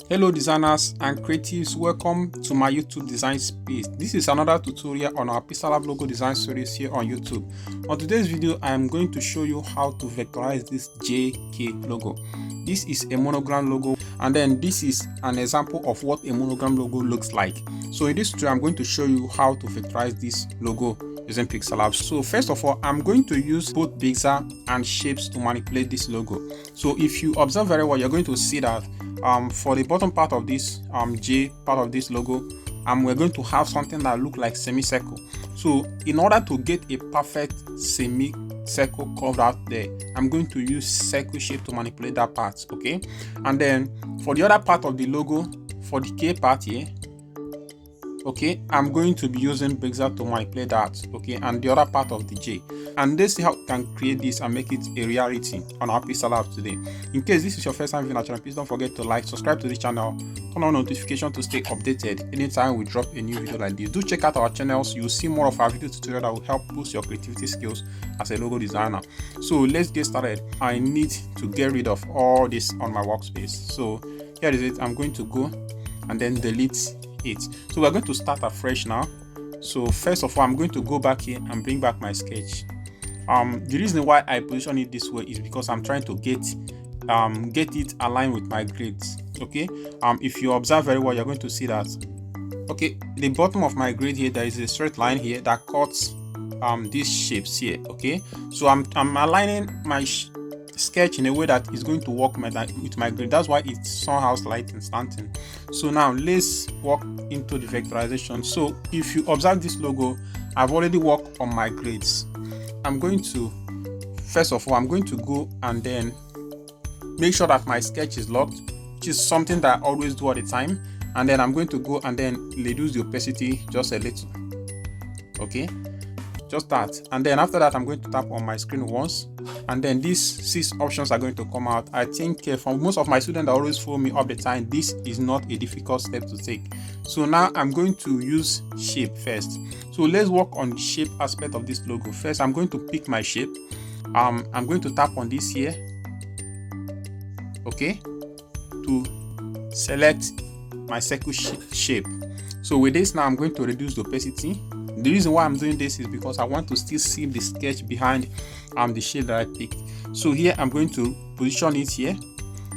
Hello designers and creatives, welcome to my YouTube design space. This is another tutorial on our Pixellab logo design series here on YouTube. On today's video, I am going to show you how to vectorize this JK logo. This is a monogram logo, and then this is an example of what a monogram logo looks like. So in this tutorial, I'm going to show you how to vectorize this logo using Pixellab. So first of all, I'm going to use both bezier and shapes to manipulate this logo. So if you observe very well, you're going to see that for the bottom part of this J part of this logo, we're going to have something that look like semicircle. So in order to get a perfect semicircle curved out there, I'm going to use circle shape to manipulate that part, okay? And then for the other part of the logo, for the K part here, okay, I'm going to be using bezier to manipulate that, okay, and the other part of the J. And let's see how we can create this and make it a reality on our Pixellab today. In case this is your first time viewing our channel, please don't forget to like, subscribe to this channel, turn on notification to stay updated anytime we drop a new video like this. Do check out our channels. You'll see more of our video tutorial that will help boost your creativity skills as a logo designer. So let's get started. I need to get rid of all this on my workspace. So here is it. I'm going to go and then delete it. So we're going to start afresh now. So first of all, I'm going to go back here and bring back my sketch. The reason why I position it this way is because I'm trying to get it aligned with my grids, okay? If you observe very well, you're going to see that, okay, the bottom of my grid here, there is a straight line here that cuts these shapes here, okay? So I'm aligning my sketch in a way that is going to work with my grid. That's why it's somehow slight and slanting. So now let's walk into the vectorization. So if you observe this logo, I've already worked on my grids. I'm going to, first of all, I'm going to go and then make sure that my sketch is locked, which is something that I always do all the time. And then I'm going to go and then reduce the opacity just a little, okay? Just that. And then after that, I'm going to tap on my screen once, and then these 6 options are going to come out. I think for most of my students that always follow me all the time, this is not a difficult step to take. So now I'm going to use shape first. So let's work on the shape aspect of this logo. First, I'm going to pick my shape. I'm going to tap on this here, okay, to select my circle shape. So with this now, I'm going to reduce the opacity. The reason why I'm doing this is because I want to still see the sketch behind the shape that I picked. So here I'm going to position it here,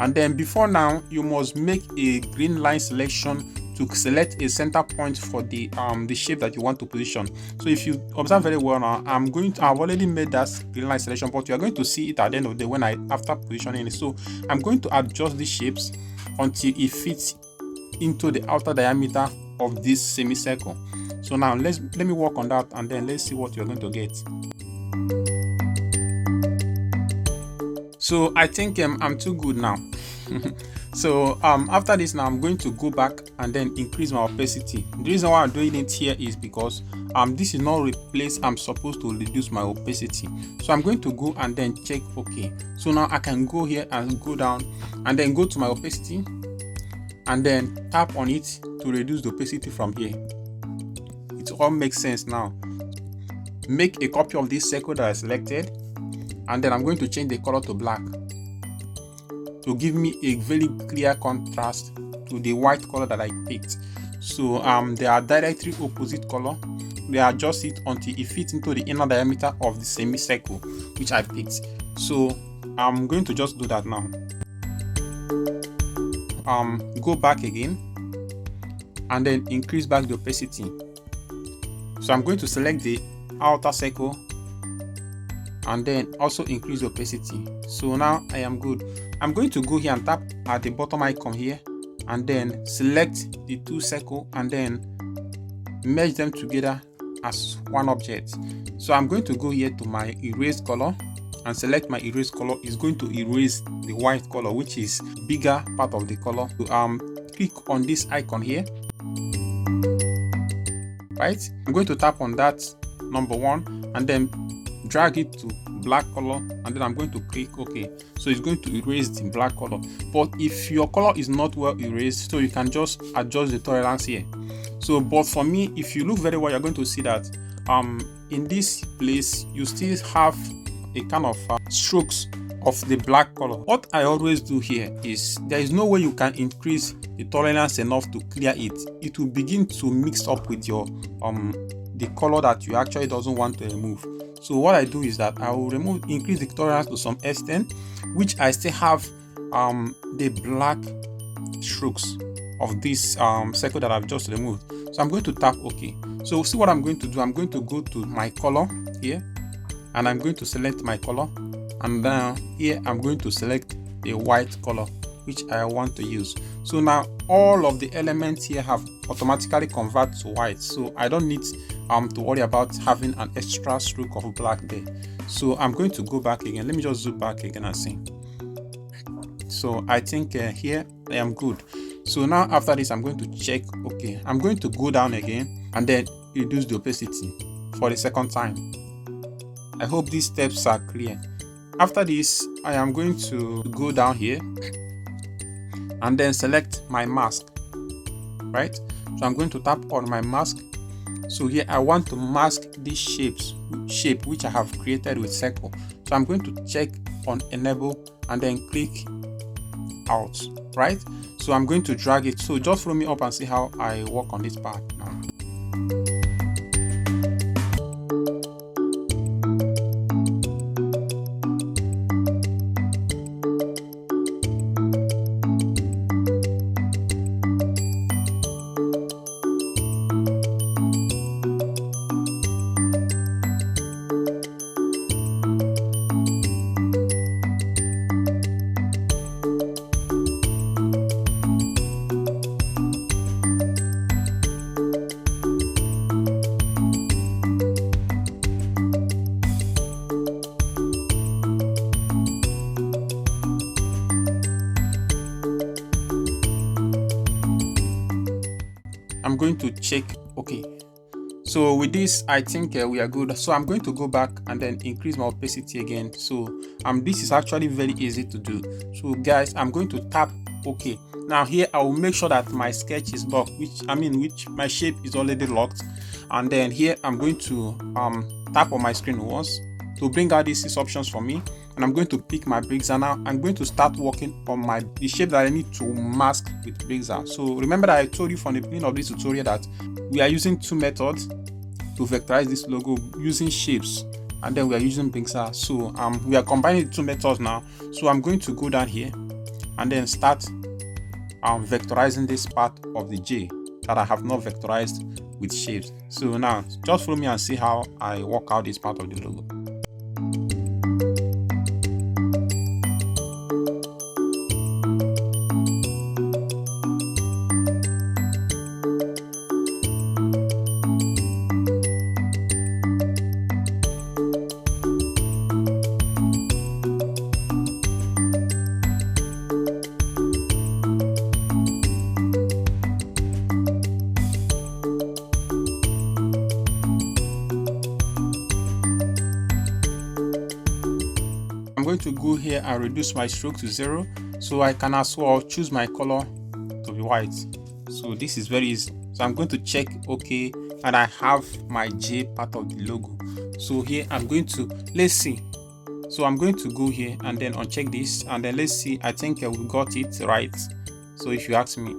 and then before now you must make a green line selection to select a center point for the shape that you want to position. So if you observe very well now, I've already made that green line selection, but you are going to see it at the end of the day after positioning it. So I'm going to adjust these shapes until it fits into the outer diameter of this semicircle. So now let me work on that, and then let's see what you're going to get. So I think I'm too good now. So after this now, I'm going to go back and then increase my opacity. The reason why I'm doing it here is because this is not a place I'm supposed to reduce my opacity. So I'm going to go and then check okay. So now I can go here and go down and then go to my opacity and then tap on it to reduce the opacity from here. It all makes sense now. Make a copy of this circle that I selected, and then I'm going to change the color to black to give me a very clear contrast to the white color that I picked. So they are directly opposite color. They adjust it until it fits into the inner diameter of the semicircle which I picked. So I'm going to just do that now. Go back again and then increase back the opacity. So I'm going to select the outer circle and then also increase the opacity. So now I am good. I'm going to go here and tap at the bottom icon here and then select the 2 circles and then merge them together as one object. So I'm going to go here to my erase color and select my erase color. Is going to erase the white color, which is bigger part of the color. So, click on this icon here, right? I'm going to tap on that number 1 and then drag it to black color, and then I'm going to click OK. So it's going to erase the black color. But if your color is not well erased, so you can just adjust the tolerance here. So but for me, if you look very well, you're going to see that in this place you still have a kind of strokes of the black color. What I always do here is there is no way you can increase the tolerance enough to clear it. It will begin to mix up with your the color that you actually doesn't want to remove. So what I do is that I will increase the tolerance to some extent, which I still have the black strokes of this circle that I've just removed. So I'm going to tap OK. So see what I'm going to do. I'm going to go to my color here, and I'm going to select my color, and then here I'm going to select the white color which I want to use. So now all of the elements here have automatically converted to white, so I don't need to worry about having an extra stroke of black there. So I'm going to go back again. Let me just zoom back again and see. So I think here I am good. So now after this I'm going to check OK. I'm going to go down again and then reduce the opacity for the second time. I hope these steps are clear. After this I am going to go down here and then select my mask, right? So I'm going to tap on my mask. So here I want to mask this shape which I have created with circle. So I'm going to check on enable and then click out, right? So I'm going to drag it. So just follow me up and see how I work on this part now. I'm going to check OK. So with this I think we are good. So I'm going to go back and then increase my opacity again. So this is actually very easy to do. So guys, I'm going to tap OK. Now here I will make sure that my sketch is locked, which my shape is already locked. And then here I'm going to tap on my screen once to bring out these 6 options for me, and I'm going to pick my bezier. Now I'm going to start working on the shape that I need to mask with bezier. So remember that I told you from the beginning of this tutorial that we are using 2 methods to vectorize this logo, using shapes and then we are using bezier. So we are combining the 2 methods now. So I'm going to go down here and then start vectorizing this part of the J that I have not vectorized with shapes. So now just follow me and see how I work out this part of the logo. I'm going to go here and reduce my stroke to 0, so I can as well choose my color to be white. So this is very easy. So I'm going to check OK, and I have my J part of the logo. So here I'm going to, let's see. So I'm going to go here and then uncheck this, and then let's see. I think we got it right. So if you ask me.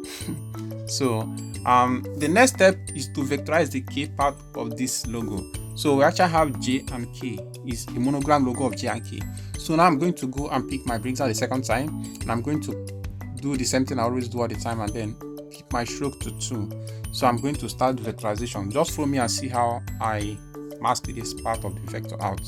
So the next step is to vectorize the K part of this logo. So we actually have J and K, is a monogram logo of J and K. So now I'm going to go and pick my bezier the second time, and I'm going to do the same thing I always do all the time, and then keep my stroke to 2. So I'm going to start the vectorization. Just follow me and see how I mask this part of the vector out.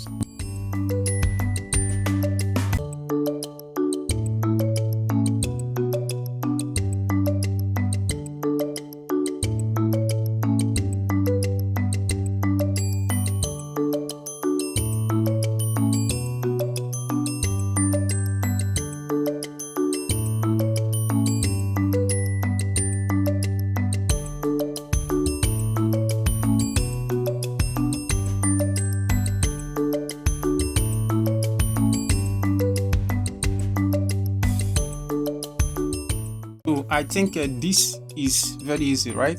So I think this is very easy, right?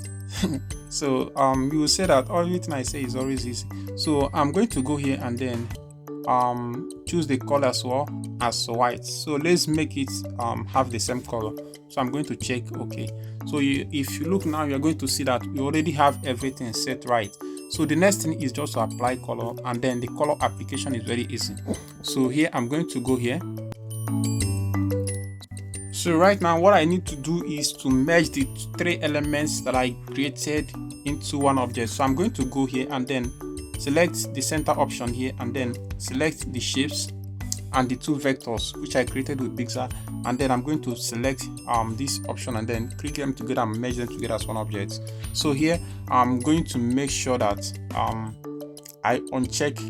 So you will say that everything I say is always easy. So I'm going to go here and then choose the color as well as white. So let's make it have the same color. So I'm going to check okay. So if you look now, you're going to see that we already have everything set right. So the next thing is just to apply color, and then the color application is very easy. So here I'm going to go here. So right now what I need to do is to merge the three elements that I created into one object. So I'm going to go here and then select the center option here, and then select the shapes and the two vectors which I created with bezier, and then I'm going to select this option and then click them together and merge them together as one object. So here I'm going to make sure that I uncheck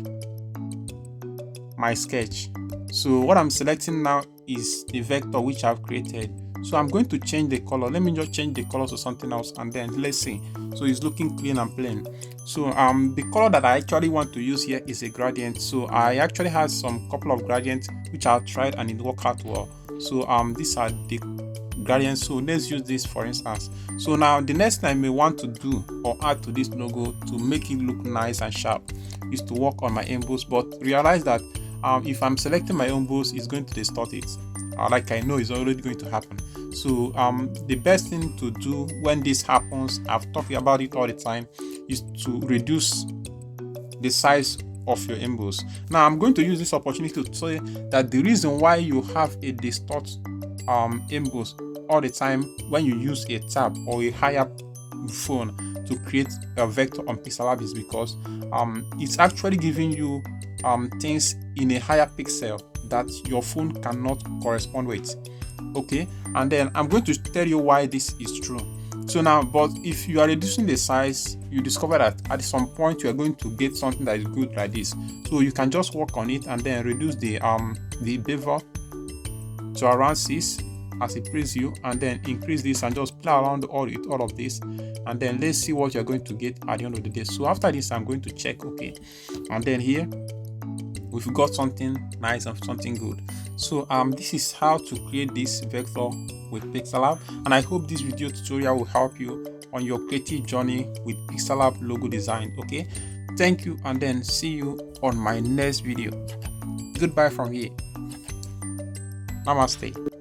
my sketch. So what I'm selecting now is the vector which I've created. So I'm going to change the color. Let me just change the color to something else, and then let's see. So it's looking clean and plain. So the color that I actually want to use here is a gradient. So I actually had some couple of gradients which I tried and it worked out well. So these are the gradients. So let's use this for instance. So now the next thing I may want to do or add to this logo to make it look nice and sharp is to work on my emboss, but realize that if I'm selecting my emboss, it's going to distort it, like I know it's already going to happen. So the best thing to do when this happens, I've talked about it all the time, is to reduce the size of your emboss. Now I'm going to use this opportunity to say that the reason why you have a distort emboss all the time when you use a tab or a higher phone to create a vector on Pixellab is because it's actually giving you things in a higher pixel that your phone cannot correspond with. Okay, and then I'm going to tell you why this is true. So now, but if you are reducing the size, you discover that at some point you are going to get something that is good like this. So you can just work on it and then reduce the bevel to around 6 as a preview, and then increase this and just play around all of this, and then let's see what you're going to get at the end of the day. So after this I'm going to check okay, and then here we've got something nice and something good. So this is how to create this vector with Pixellab, and I hope this video tutorial will help you on your creative journey with Pixellab logo design. Okay, thank you, and then see you on my next video. Goodbye from here. Namaste.